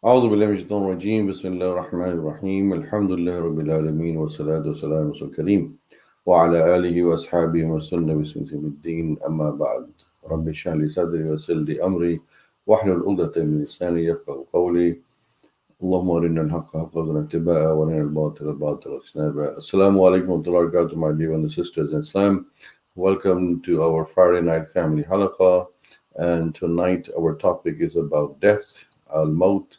أعوذ بالله من الشيطان الرجيم بسم الله الرحمن الرحيم الحمد لله رب العالمين والصلاة والسلام على رسول الكريم وعلى آله وأصحابه وسنة بسم الدين أما بعد رب اشرح لي صدري ويسر لي أمري واحلل عقدة من لساني يفقهوا قولي اللهم أرنا الحق حقا وارزقنا اتباعه وأرنا الباطل باطلا واجتنابه. Assalamu alaikum wa rahmatullahi wa barakatuh, my dear and sisters in Islam. Welcome to our Friday night family halaqa. And tonight our topic is about death, al-maut.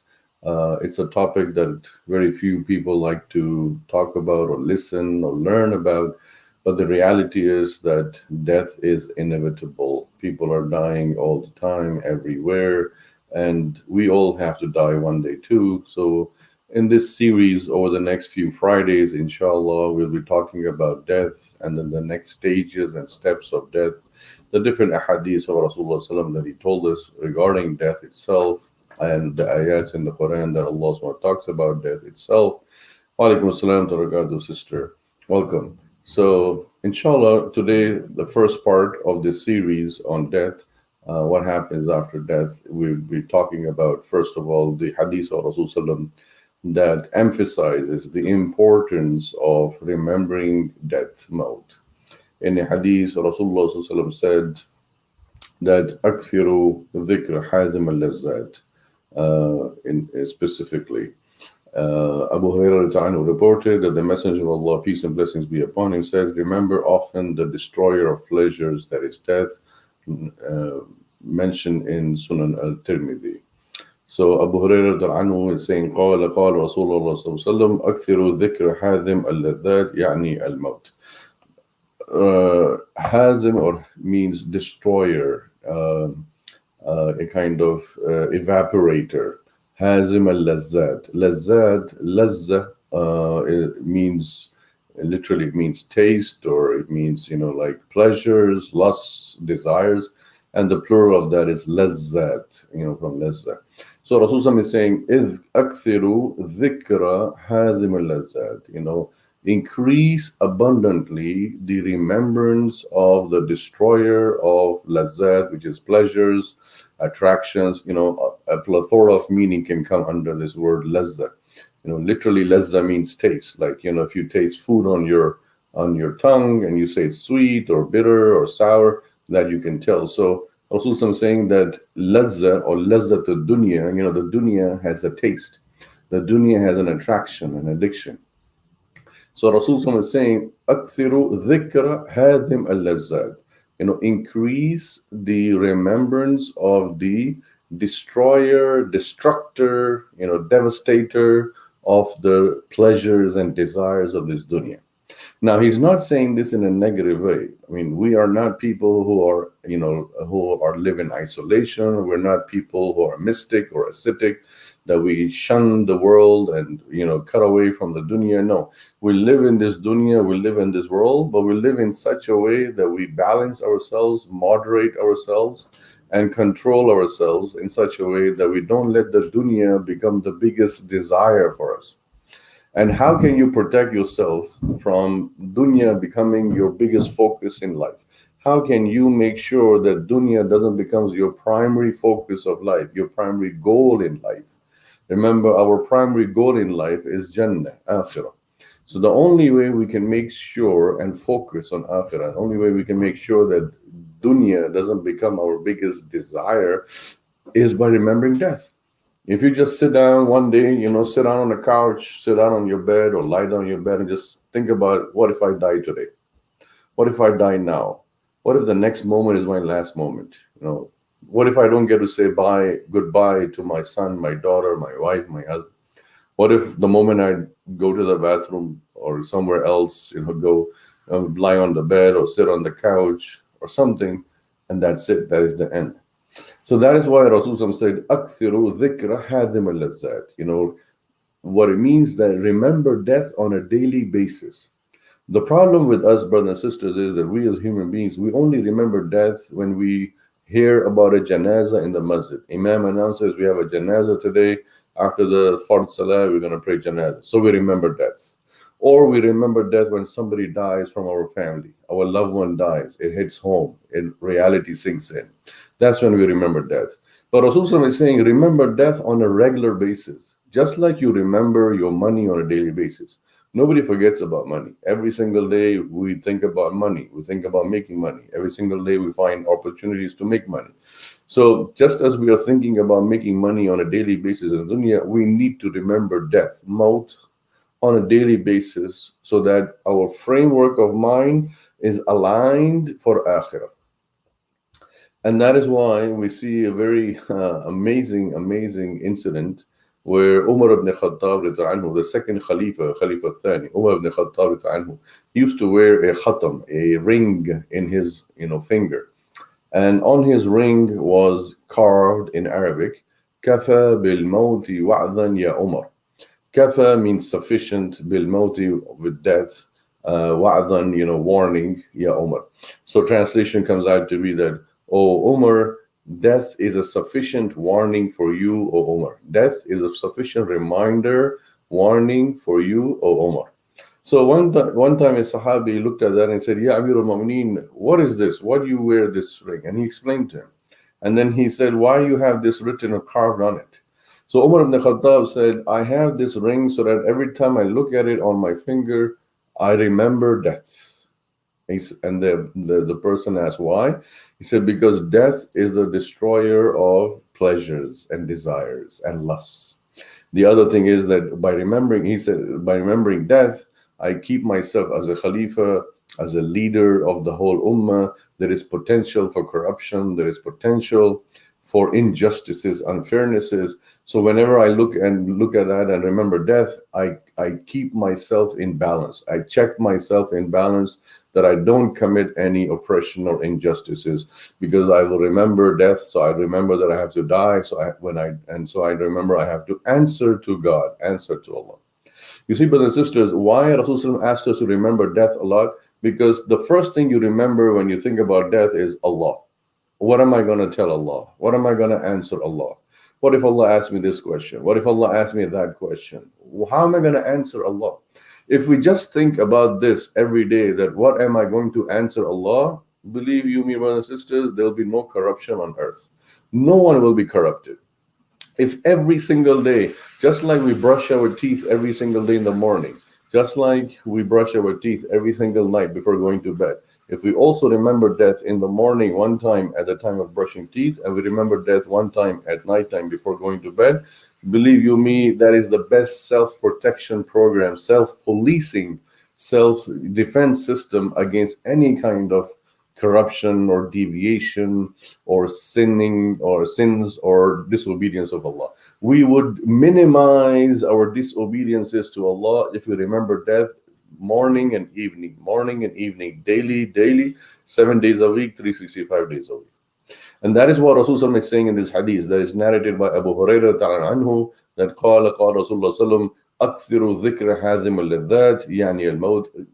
It's a topic that very few people like to talk about or listen or learn about. But the reality is that death is inevitable. People are dying all the time, everywhere, and we all have to die one day too. So, in this series, over the next few Fridays, inshallah, we'll be talking about death and then the next stages and steps of death, the different ahadith of Rasulullah SAW that he told us regarding death itself, and the ayats in the Quran that Allah SWT talks about death itself. Wa alaikum assalam to barakatuh, sister. Welcome. So, inshallah, today, the first part of this series on death, what happens after death, we'll be talking about, first of all, the hadith of Rasulullah that emphasizes the importance of remembering death, maut. In the hadith, Rasulullah said that أكثروا ذكر حازم اللذات, specifically. Abu Hurairah reported that the Messenger of Allah, peace and blessings be upon him, said, remember often the destroyer of pleasures, that is death, mentioned in Sunan al-Tirmidhi. So Abu Hurairah is saying, قال رسول الله صلى الله عليه وسلم أكثروا ذكر حازم اللذات يعني الموت. Hazim or means destroyer, a kind of evaporator. Hazim al-lazzat. Lazzat, lazza, it means, literally it means taste, or it means, like pleasures, lusts, desires. And the plural of that is lazzat, from lazza. So Rasulullah is saying, إِذْ أَكْثِرُوا ذِكْرَ هَذِمَ اللَّذَّاتِ, increase abundantly the remembrance of the destroyer of lazat, which is pleasures, attractions. A plethora of meaning can come under this word lazza. Literally lazza means taste. Like, if you taste food on your tongue and you say it's sweet or bitter or sour, that you can tell. So Rasulullah is saying that lazza or lazza to dunya, the dunya has a taste. The dunya has an attraction, an addiction. So Rasulullah is saying, أكثروا ذكر هذم اللذات. Increase the remembrance of the destroyer, destructor, devastator of the pleasures and desires of this dunya. Now, he's not saying this in a negative way. I mean, we are not people who are, who are live in isolation. We're not people who are mystic or ascetic, that we shun the world and, cut away from the dunya. No, we live in this dunya, we live in this world, but we live in such a way that we balance ourselves, moderate ourselves, and control ourselves in such a way that we don't let the dunya become the biggest desire for us. And how can you protect yourself from dunya becoming your biggest focus in life? How can you make sure that dunya doesn't become your primary focus of life, your primary goal in life? Remember, our primary goal in life is Jannah, Akhirah. So the only way we can make sure and focus on Akhirah, the only way we can make sure that dunya doesn't become our biggest desire, is by remembering death. If you just sit down one day, sit down on the couch, sit down on your bed or lie down on your bed and just think about, what if I die today? What if I die now? What if the next moment is my last moment? What if I don't get to say goodbye to my son, my daughter, my wife, my husband? What if the moment I go to the bathroom or somewhere else, go lie on the bed or sit on the couch or something, and that's it, that is the end. So that is why Rasulullah said, أَكْثِرُوا ذِكْرَ هَذِمَ اللَّذَّاتِ. What it means that remember death on a daily basis. The problem with us, brothers and sisters, is that we as human beings, we only remember death when we hear about a janazah in the masjid. Imam announces we have a janazah today. After the Fard Salah, we're going to pray janazah. So we remember death. Or we remember death when somebody dies from our family, our loved one dies, it hits home, and reality sinks in. That's when we remember death. But Rasulullah is saying, remember death on a regular basis, just like you remember your money on a daily basis. Nobody forgets about money. Every single day we think about money. We think about making money. Every single day we find opportunities to make money. So just as we are thinking about making money on a daily basis in dunya, we need to remember death, maut, on a daily basis, so that our framework of mind is aligned for akhirah. And that is why we see a very amazing incident where Umar ibn Khattab, anhu, the second Khalifa Thani, Umar ibn Khattab, anhu, used to wear a khatam, a ring in his finger. And on his ring was carved in Arabic, Kafa bil mawti wa'dhan ya Umar. Kafa means sufficient, bil mawti with death, wa'dhan, warning, ya Umar. So translation comes out to be that, O Umar, death is a sufficient warning for you, O Umar. Death is a sufficient reminder, warning for you, O Umar. So one time a Sahabi looked at that and said, Ya Amir al-Mu'mineen, what is this? Why do you wear this ring? And he explained to him. And then he said, why you have this written or carved on it? So Umar ibn Khattab said, I have this ring so that every time I look at it on my finger, I remember death. And the person asked why. He said, because death is the destroyer of pleasures and desires and lusts. The other thing is that by remembering death, I keep myself as a Khalifa, as a leader of the whole Ummah. There is potential for corruption, there is potential for injustices, unfairnesses. So whenever I look at that and remember death, I keep myself in balance. I check myself in balance that I don't commit any oppression or injustices, because I will remember death. So I remember that I have to die. So I remember I have to answer to God, answer to Allah. You see, brothers and sisters, why Rasulullah asked us to remember death a lot? Because the first thing you remember when you think about death is Allah. What am I going to tell Allah? What am I going to answer Allah? What if Allah asks me this question? What if Allah asks me that question? How am I going to answer Allah? If we just think about this every day, that what am I going to answer Allah? Believe you me, brothers and sisters, there will be no corruption on earth. No one will be corrupted. If every single day, just like we brush our teeth every single day in the morning, just like we brush our teeth every single night before going to bed, if we also remember death in the morning one time at the time of brushing teeth, and we remember death one time at nighttime before going to bed, believe you me, that is the best self-protection program, self-policing, self-defense system against any kind of corruption or deviation or sinning or sins or disobedience of Allah. We would minimize our disobediences to Allah if we remember death morning and evening, daily, 7 days a week, 365 days a week. And that is what Rasulullah is saying in this hadith that is narrated by Abu Hurairah ta'ala anhu, that قال Rasulullah sallam, أكثر ذكر هذم اللذات يعني الموت,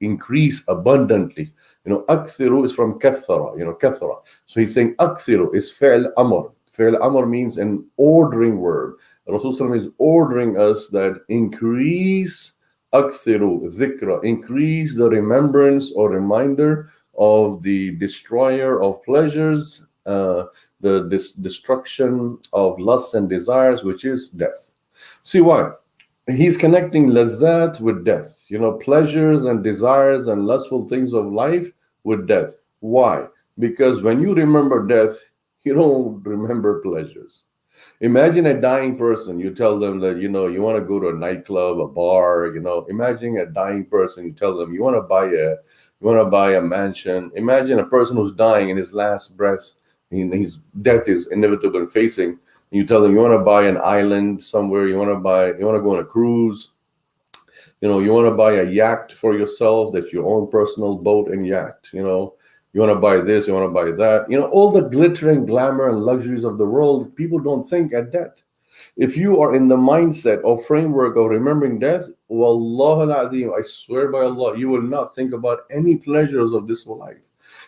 increase abundantly. Akthiru is from kathara, kathara. So he's saying akthiru is fi'l amr. Fi'l amr means an ordering word. Rasulullah is ordering us that increase akthiru dhikra, increase the remembrance or reminder of the destroyer of pleasures, the destruction of lusts and desires, which is death. See why? He's connecting lazat with death, pleasures and desires and lustful things of life with death. Why? Because when you remember death, you don't remember pleasures. Imagine a dying person, you tell them that, you want to go to a nightclub, a bar, imagine a dying person, you tell them you want to buy a mansion. Imagine a person who's dying in his last breath, his death is inevitable and facing. You tell them you want to buy an island somewhere, you want to go on a cruise, you want to buy a yacht for yourself, that's your own personal boat and yacht, you want to buy this, you want to buy that, all the glitter and glamour and luxuries of the world. People don't think at death. If you are in the mindset or framework of remembering death, wallah al-azim, I swear by Allah, you will not think about any pleasures of this life.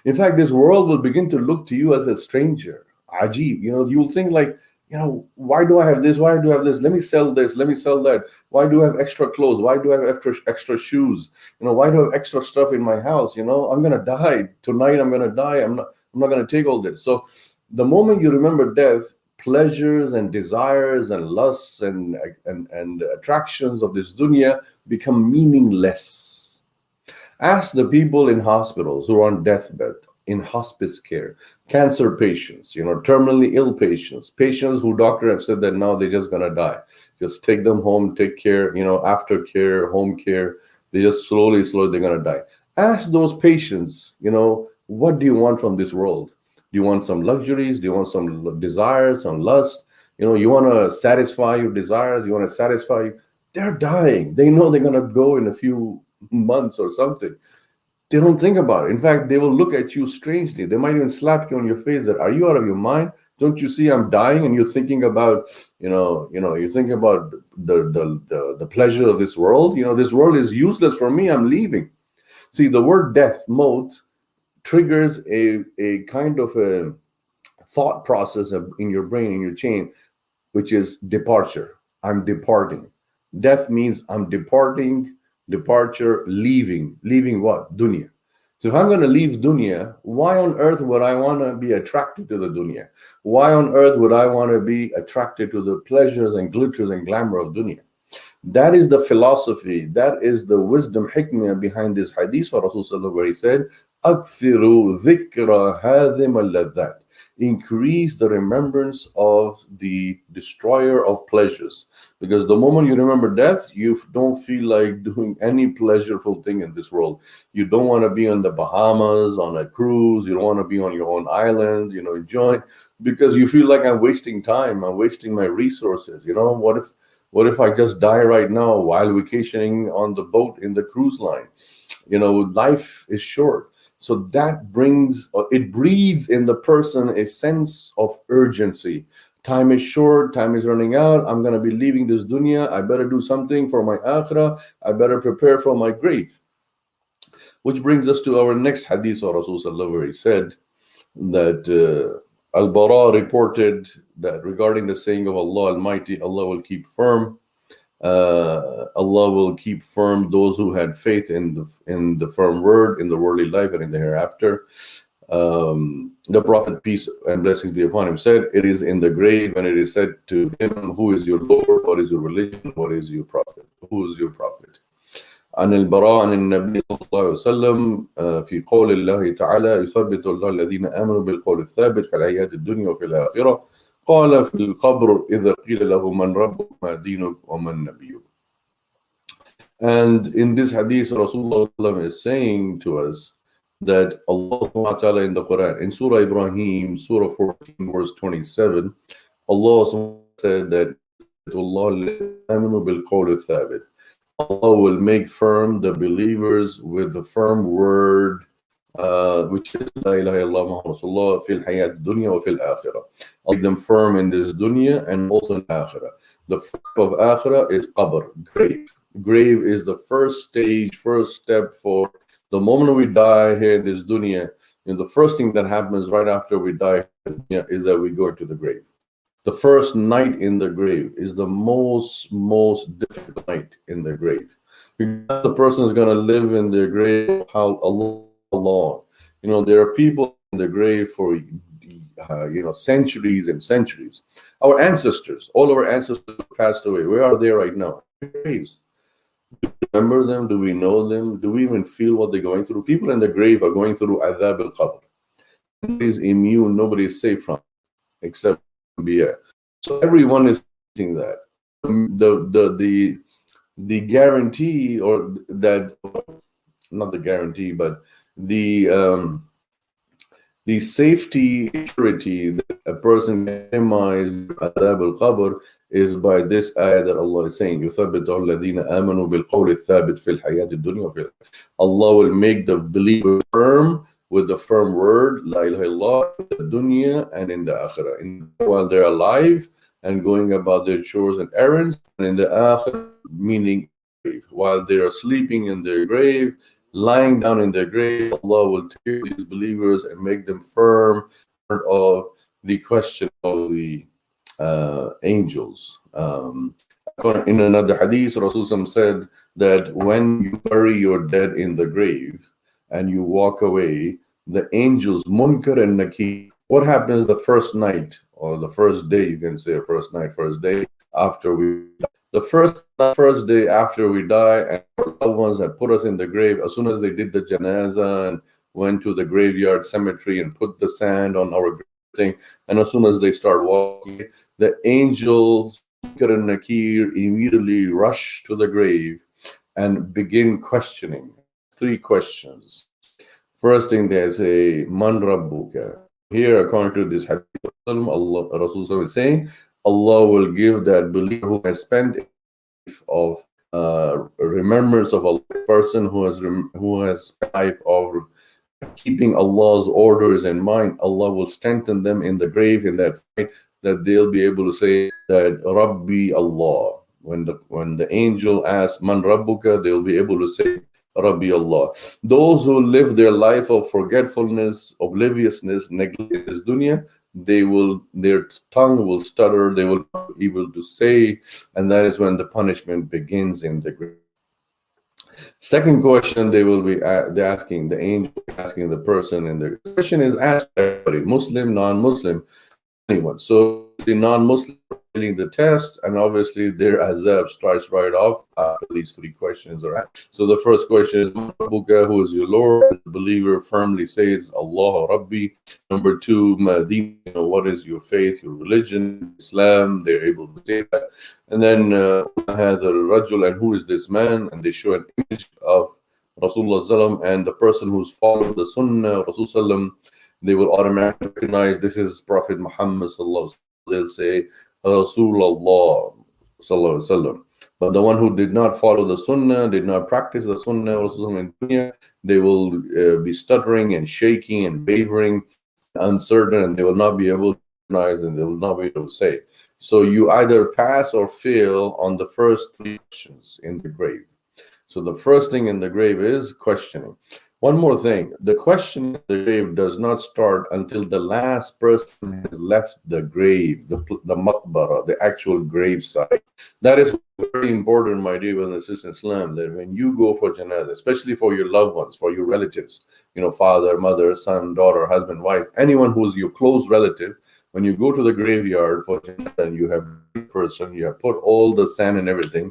In fact, this world will begin to look to you as a stranger. Ajib, you'll think like Why do I have this? Why do I have this? Let me sell this. Let me sell that. Why do I have extra clothes? Why do I have extra shoes? Why do I have extra stuff in my house? I'm gonna die tonight. I'm gonna die. I'm not gonna take all this. So the moment you remember death, pleasures and desires and lusts and attractions of this dunya become meaningless. Ask the people in hospitals who are on deathbed, in hospice care, cancer patients, terminally ill patients, patients who doctor have said that now they're just gonna die. Just take them home, take care, aftercare, home care. They just slowly, they're gonna die. Ask those patients, what do you want from this world? Do you want some luxuries? Do you want some desires, some lust? You want to satisfy your desires. You want to satisfy. They're dying. They know they're gonna go in a few months or something. They don't think about it. In fact, they will look at you strangely. They might even slap you on your face that, are you out of your mind? Don't you see I'm dying? And you're thinking about, you're thinking about the pleasure of this world. This world is useless for me. I'm leaving. See, the word death, maut, triggers a kind of a thought process in your brain, in your chain, which is departure. I'm departing. Death means I'm departing, departure, leaving. Leaving what? Dunya. So if I'm going to leave dunya, why on earth would I want to be attracted to the dunya? Why on earth would I want to be attracted to the pleasures and glitters and glamour of dunya? That is the philosophy, that is the wisdom, hikmah behind this hadith for Rasulullah, where he said, أَكْثِرُوا ذِكْرَ هَذِمَ اللَّذَّاتِ. Increase the remembrance of the destroyer of pleasures. Because the moment you remember death, you don't feel like doing any pleasureful thing in this world. You don't want to be on the Bahamas, on a cruise. You don't want to be on your own island, enjoy, because you feel like I'm wasting time. I'm wasting my resources. What if I just die right now while vacationing on the boat in the cruise line? Life is short. So that it breeds in the person a sense of urgency. Time is short, time is running out. I'm going to be leaving this dunya. I better do something for my akhirah. I better prepare for my grave. Which brings us to our next hadith of Rasulullah, where he said that Al-Bara reported that regarding the saying of Allah Almighty, Allah will keep firm. Allah will keep firm those who had faith in the firm word, in the worldly life and in the hereafter. The Prophet, peace and blessings be upon him, said, it is in the grave, and it is said to him, who is your Lord? What is your religion? What is your prophet? Who is your prophet? عن البراء عن النبي صلى الله عليه وسلم في قول الله تعالى يثبت الله الذين آمنوا بالقول الثابت في الحياة الدنيا وفي الآخرة قال في القبر إذا قيل له من ربك ما دينك ومن نبيك. And in this hadith, Rasulullah is saying to us that Allah subhanahu wa ta'ala in the Quran, in Surah Ibrahim, Surah 14, verse 27, Allah said that Allah will make firm the believers with the firm word, which is La ilaha illallah Muhammad Rasulullah fil hayat dunya wa fil akhirah. I'll make them firm in this dunya and also in akhirah. The first of akhirah is qabr, grave. Grave is the first stage, first step for the moment we die here in this dunya. The first thing that happens right after we die is that we go into the grave. The first night in the grave is the most difficult night in the grave. Because the person is going to live in the grave how long. There are people in the grave for centuries and centuries. Our ancestors, all our ancestors passed away. Where are they right now? Graves. Do we remember them? Do we know them? Do we even feel what they're going through? People in the grave are going through adhab al-qabr. Nobody's immune. Nobody's safe from it, except Anbiya. So everyone is saying that. The guarantee, or that, not the guarantee, but the safety, surety that a person can minimize adhab al-qabr is by this ayah that Allah is saying, يُثَبِّتُ الَّذِينَ آمَنُوا بِالْقَوْلِ الثَّابِتِ فِي الْحَيَاةِ الدُّنْيَا. Allah will make the believer firm with the firm word, La ilaha illallah, in the dunya and in the akhirah. While they're alive and going about their chores and errands, and in the akhirah, meaning while they are sleeping in their grave, lying down in their grave, Allah will take these believers and make them firm of the question of the angels. In another hadith, Rasulullah said that when you bury your dead in the grave and you walk away, the angels, Munkar and Nakir, what happens the first night or the first day, you can say first night, first day after we die. The first day after we die and our loved ones had put us in the grave, as soon as they did the janazah and went to the graveyard cemetery and put the sand on our thing, and as soon as they start walking, the angels Munkar and Nakir immediately rush to the grave and begin questioning. 3 questions. First thing they say, Man Rabbuka. Here, according to this hadith, Allah, Rasulullah is saying, Allah will give that believer who has spent of remembrance of Allah, person who has spent life of keeping Allah's orders in mind, Allah will strengthen them in the grave in that fight, that they'll be able to say that Rabbi Allah. When the angel asks Man Rabbuka, they'll be able to say Rabbi Allah. Those who live their life of forgetfulness, obliviousness, neglect this dunya, their tongue will stutter, they will not be able to say, and that is when the punishment begins in the grave. Second question they will be asking, the angel asking the person, and the question is asked everybody, Muslim, non-Muslim, anyone. So the non-Muslim are failing the test, and obviously their azab starts right off after these 3 questions are asked. So the first question is, Rabbuka, who is your Lord? The believer firmly says, Allah Rabbi. Number 2, Madin, what is your faith, your religion, Islam? They're able to say that. And then the Rajul, and who is this man? And they show an image of Rasulullah, and the person who's followed the Sunnah of Rasulullah, they will automatically recognize this is Prophet Muhammad sallallahu alaihi wasallam. They'll say Rasulullah sallallahu alaihi wasallam. But the one who did not follow the Sunnah, did not practice the Sunnah of Rasulullah in dunya, they will be stuttering and shaking and wavering, uncertain, and they will not be able to recognize, and they will not be able to say. So you either pass or fail on the first 3 questions in the grave. So the first thing in the grave is questioning. One more thing, the question in the grave does not start until the last person has left the grave, the maqbara, the actual grave site. That is very important, my dear brothers and sisters in Islam, that when you go for janazah, especially for your loved ones, for your relatives, father, mother, son, daughter, husband, wife, anyone who's your close relative, when you go to the graveyard for janazah and you have a person, you have put all the sand and everything,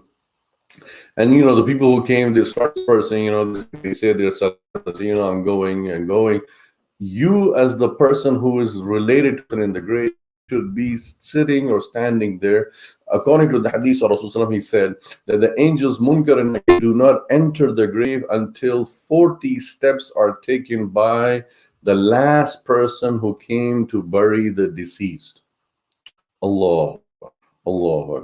and the people who came, this first person, they say they're I'm going and going. You, as the person who is related to in the grave, should be sitting or standing there. According to the hadith of Rasulullah, he said that the angels Munkar and Nakir do not enter the grave until 40 steps are taken by the last person who came to bury the deceased. Allah.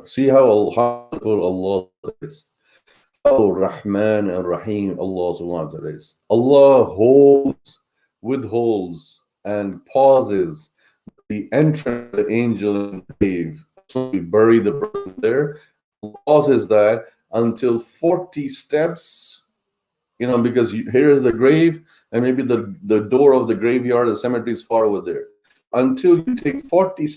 See how powerful Allah is. Rahman and Rahim, Allah subhanahu wa ta'ala is. Allah withholds and pauses the entrance of the angel in the grave. So we bury the person there, pauses that until 40 steps, because here is the grave, and maybe the door of the graveyard, the cemetery is far over there. Until you take 40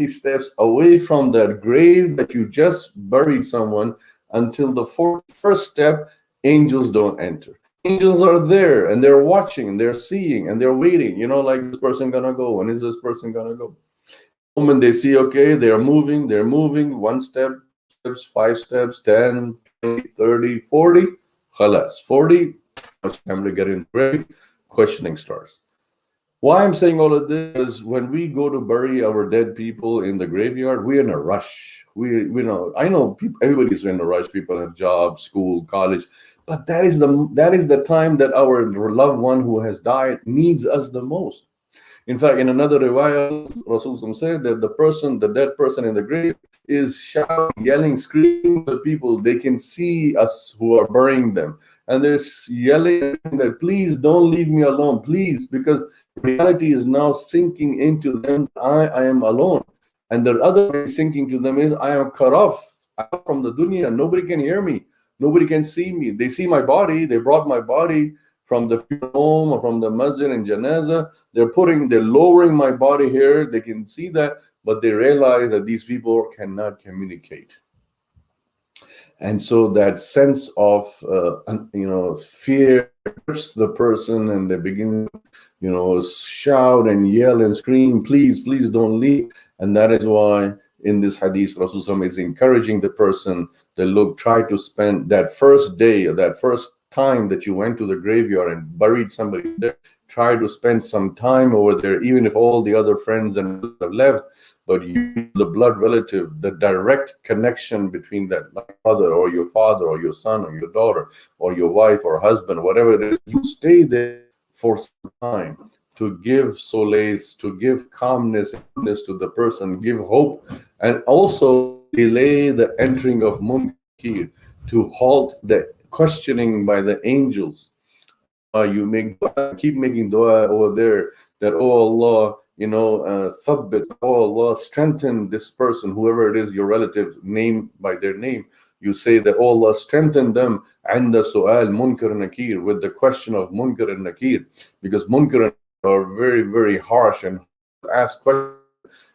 steps away from that grave that you just buried someone, until the first step, angels don't enter. Angels are there and they're watching and they're seeing and they're waiting, like this person gonna go? When is this person gonna go? The moment they see, okay, they're moving, 1 step, 5 steps, 10, 20, 30, 40, khalas, 40, time to get in the grave, questioning starts. Why I'm saying all of this is when we go to bury our dead people in the graveyard, we're in a rush. I know people, everybody's in a rush. People have jobs, school, college, but that is the time that our loved one who has died needs us the most. In fact, in another riwayah, Rasulullah said that the dead person in the grave is shouting, yelling, screaming to people. They can see us who are burying them. And they're yelling that, please don't leave me alone, please, because reality is now sinking into them. I am alone. And the other way sinking to them is, I am cut off from the dunya. Nobody can hear me. Nobody can see me. They see my body. They brought my body from the funeral home or from the masjid in Janazah. They're lowering my body here. They can see that, but they realize that these people cannot communicate. And so that sense of fear grips the person, and they begin shout and yell and scream, please, please don't leave. And that is why in this hadith, Rasulullah is encouraging the person that, look, try to spend that first day, or that first time that you went to the graveyard and buried somebody there, try to spend some time over there, even if all the other friends and have left. But you, the blood relative, the direct connection between that mother or your father or your son or your daughter or your wife or husband, whatever it is, you stay there for some time to give solace, to give calmness to the person, give hope, and also delay the entering of munkar, to halt the questioning by the angels. You make dua, keep making dua over there, that, oh Allah, thabbit, oh Allah, strengthen this person, whoever it is, your relative, name by their name. You say that, oh Allah, strengthen them, and the su'al munkar and nakir, with the question of munkar and nakir, because munkar and nakir are very, very harsh and ask questions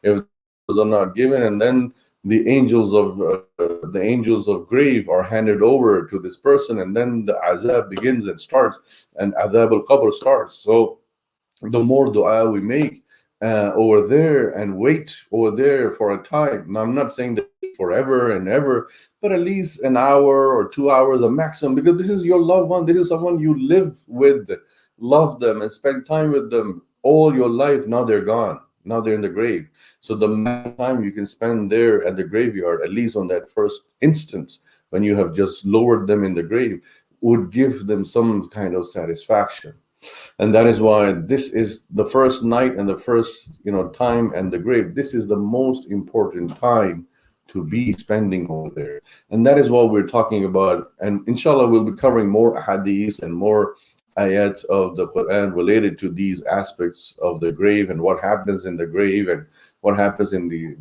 if those are not given, and then the angels of grave are handed over to this person, and then the azab begins and starts, and azab al-qabr starts. So the more dua we make over there and wait over there for a time. Now, I'm not saying that forever and ever, but at least an hour or 2 hours a maximum, because this is your loved one. This is someone you live with, love them, and spend time with them all your life. Now they're gone. Now they're in the grave. So the time you can spend there at the graveyard, at least on that first instance, when you have just lowered them in the grave, would give them some kind of satisfaction. And that is why this is the first night and the first time and the grave. This is the most important time to be spending over there. And that is what we're talking about. And inshallah, we'll be covering more hadiths and more ayat of the Quran related to these aspects of the grave, and what happens in the grave, and what happens in the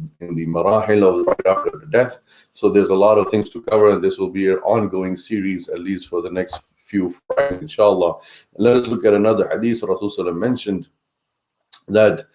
marahil of right after the death. So there's a lot of things to cover, and this will be an ongoing series, at least for the next few Fridays, inshallah. Let us look at another hadith. Rasulullah mentioned that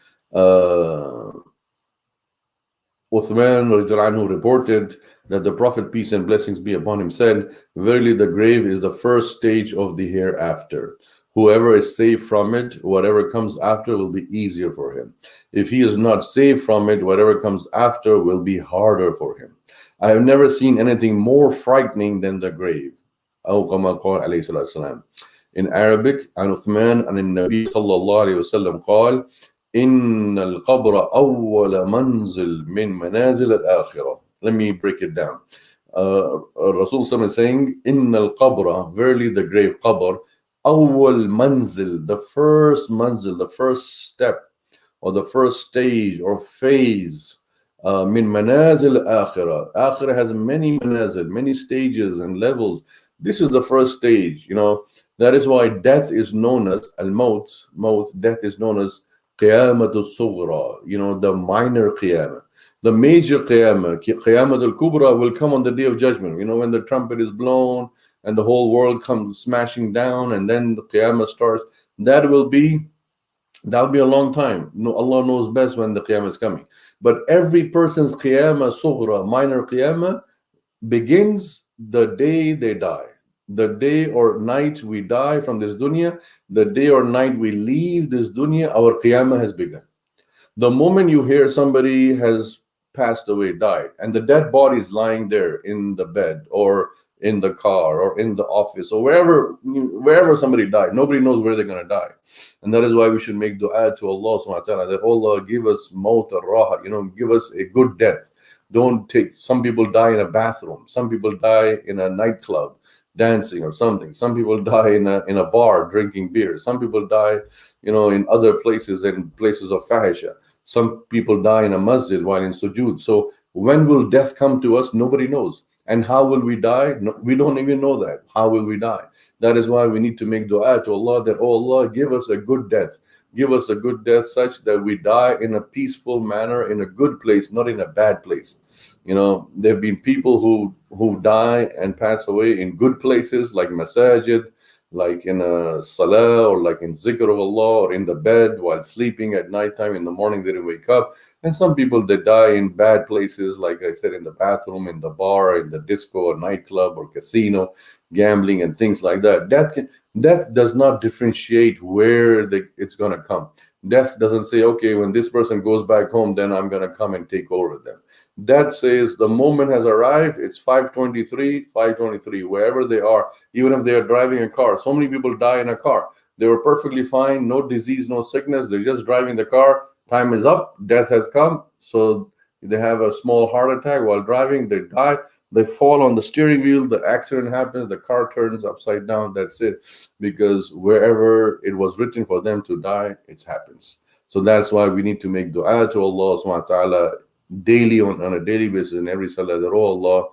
Uthman reported that the Prophet, peace and blessings be upon him, said, verily the grave is the first stage of the hereafter. Whoever is saved from it, whatever comes after will be easier for him. If he is not saved from it, whatever comes after will be harder for him. I have never seen anything more frightening than the grave. In Arabic, عن عثمان عن النبي صلى الله عليه وسلم قال إن القبر أول منزل من منازل الآخرة. Let me break it down. Rasul is saying, إن القبر, verily the grave, qabr, أول منزل, the first manzil, the first step, or the first stage or phase, من منازل الآخرة. Akhirah has many manazil, many stages and levels. This is the first stage. That is why death is known as al-maut. Death is known as Qiyamatul Sughra, the minor Qiyamah. The major Qiyamah, Qiyamatul Kubra, will come on the day of judgment. When the trumpet is blown and the whole world comes smashing down, and then the Qiyamah starts. That'll be a long time. No, Allah knows best when the Qiyamah is coming. But every person's Qiyamah Sughra, minor Qiyamah, begins the day they die. The day or night we die from this dunya, the day or night we leave this dunya, our qiyamah has begun. The moment you hear somebody has passed away, died, and the dead body is lying there in the bed or in the car or in the office or wherever somebody died, nobody knows where they're going to die. And that is why we should make dua to Allah subhanahu wa ta'ala, that Allah give us maut al-raha, give us a good death. Don't take, some people die in a bathroom, some people die in a nightclub dancing or something. Some people die in a bar drinking beer. Some people die, in other places, in places of fahisha. Some people die in a masjid while in sujood. So when will death come to us? Nobody knows. And how will we die? No, we don't even know that. How will we die? That is why we need to make dua to Allah that, oh Allah, give us a good death. Give us a good death such that we die in a peaceful manner, in a good place, not in a bad place. There have been people who die and pass away in good places like masajid, like in a salah or like in zikr of Allah, or in the bed while sleeping at nighttime. In the morning they didn't wake up. And some people, they die in bad places, like I said, in the bathroom, in the bar, in the disco or nightclub or casino, gambling and things like that. Death does not differentiate where it's going to come. Death doesn't say, okay, when this person goes back home, then I'm going to come and take over them. Death says the moment has arrived. It's 5:23, wherever they are, even if they are driving a car. So many people die in a car. They were perfectly fine, no disease, no sickness. They're just driving the car. Time is up. Death has come. So they have a small heart attack while driving. They die. They fall on the steering wheel. The accident happens. The car turns upside down. That's it. Because wherever it was written for them to die, it happens. So that's why we need to make dua to Allah subhanahu wa ta'ala daily, on a daily basis, in every salah, that, oh Allah,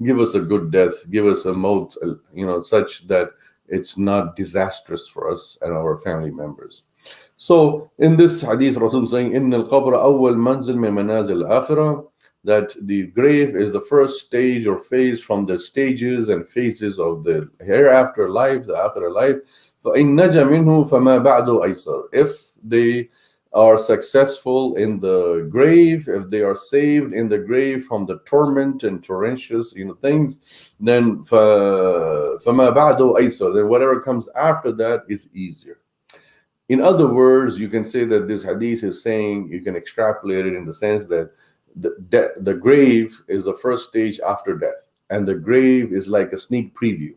give us a good death, give us a maut, such that it's not disastrous for us and our family members. So in this hadith, Rasul saying, "Inna al-qabr awwal manzil min manazil al-akhirah," that the grave is the first stage or phase from the stages and phases of the hereafter life, the akhirah life. فَإِن نَجَ مِنْهُ فَمَا بَعْدُ أَيْسَرُ. If they are successful in the grave, if they are saved in the grave from the torment and torrentious things, then فَمَا بَعْدُ أَيْسَرُ, then whatever comes after that is easier. In other words, you can say that this hadith is saying, you can extrapolate it in the sense that the grave is the first stage after death, and the grave is like a sneak preview.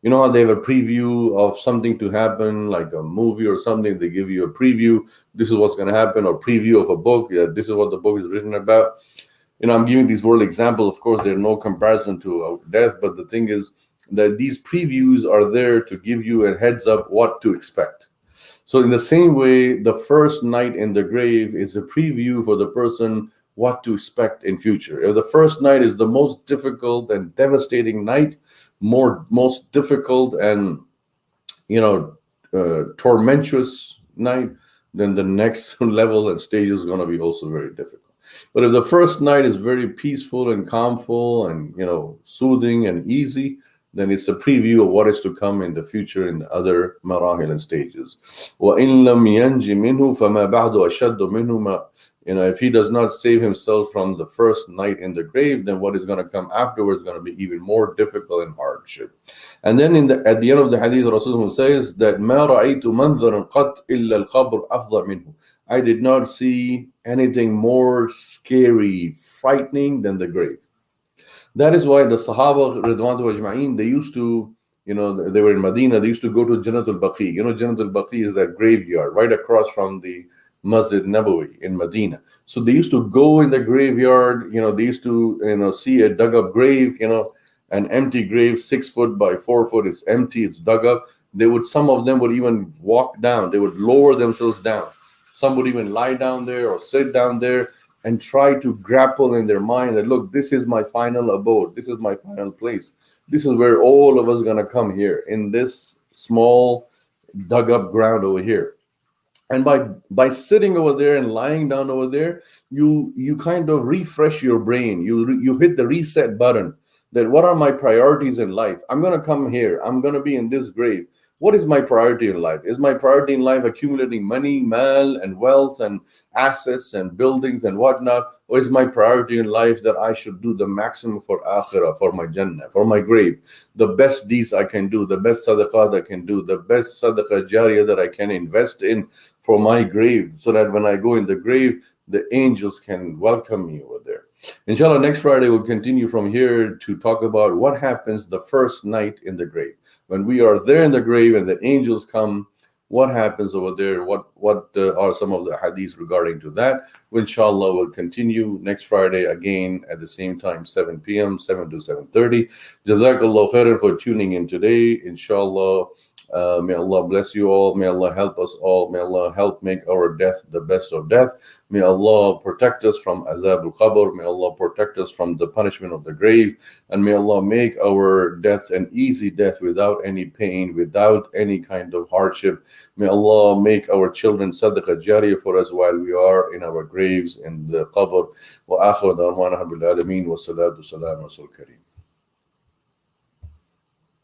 You know how they have a preview of something to happen, like a movie or something? They give you a preview. This is what's going to happen, or preview of a book. Yeah, this is what the book is written about. I'm giving these world examples. Of course, there's no comparison to death, but the thing is that these previews are there to give you a heads up what to expect. So in the same way, the first night in the grave is a preview for the person what to expect in future. If the first night is the most difficult and devastating night, most difficult and tormentuous night, then the next level and stage is going to be also very difficult. But if the first night is very peaceful and calmful and soothing and easy, then it's a preview of what is to come in the future in the other marahil and stages. وَإِن لَمْ يَنْجِ مِنْهُ فَمَا بَعْدُ أَشَدُّ مِنْهُ. If he does not save himself from the first night in the grave, then what is going to come afterwards is going to be even more difficult and hardship. And then at the end of the hadith, Rasulullah says that مَا رَأَيْتُ مَنْظَرًا قَطْ إِلَّا الْقَبْرُ أَفْضَلْ مِنْهُ. I did not see anything more scary, frightening than the grave. That is why the Sahaba Ridwanullah Ajma'in, they used to, they were in Medina, they used to go to Jannatul Baqi. Jannatul Baqi is that graveyard right across from the Masjid Nabawi in Medina. So they used to go in the graveyard, they used to, see a dug up grave, an empty grave, 6 foot by 4 foot, it's empty, it's dug up. Some of them would even walk down, they would lower themselves down. Some would even lie down there or sit down there and try to grapple in their mind that, look, this is my final abode. This is my final place. This is where all of us are going to come here, in this small dug up ground over here. And by sitting over there and lying down over there, you kind of refresh your brain. You hit the reset button that what are my priorities in life? I'm going to come here. I'm going to be in this grave. What is my priority in life? Is my priority in life accumulating money, mal, and wealth, and assets, and buildings, and whatnot? Or is my priority in life that I should do the maximum for akhirah, for my jannah, for my grave? The best deeds I can do, the best sadaqah I can do, the best sadaqah jariyah that I can invest in for my grave, so that when I go in the grave, the angels can welcome me over there. Inshallah, next Friday we'll continue from here to talk about what happens the first night in the grave. When we are there in the grave and the angels come, what happens over there? What are some of the hadiths regarding to that? Inshallah, we'll continue next Friday again at the same time, 7 p.m., 7 to 7:30. Jazakallah khairan for tuning in today. Inshallah, may Allah bless you all. May Allah help us all. May Allah help make our death the best of death. May Allah protect us from azab al-qabr. May Allah protect us from the punishment of the grave. And may Allah make our death an easy death without any pain, without any kind of hardship. May Allah make our children sadaqah jariyah for us while we are in our graves in the qabr. Wa akhiru da'wana rabbil alameen wa salatu salam wa kareem.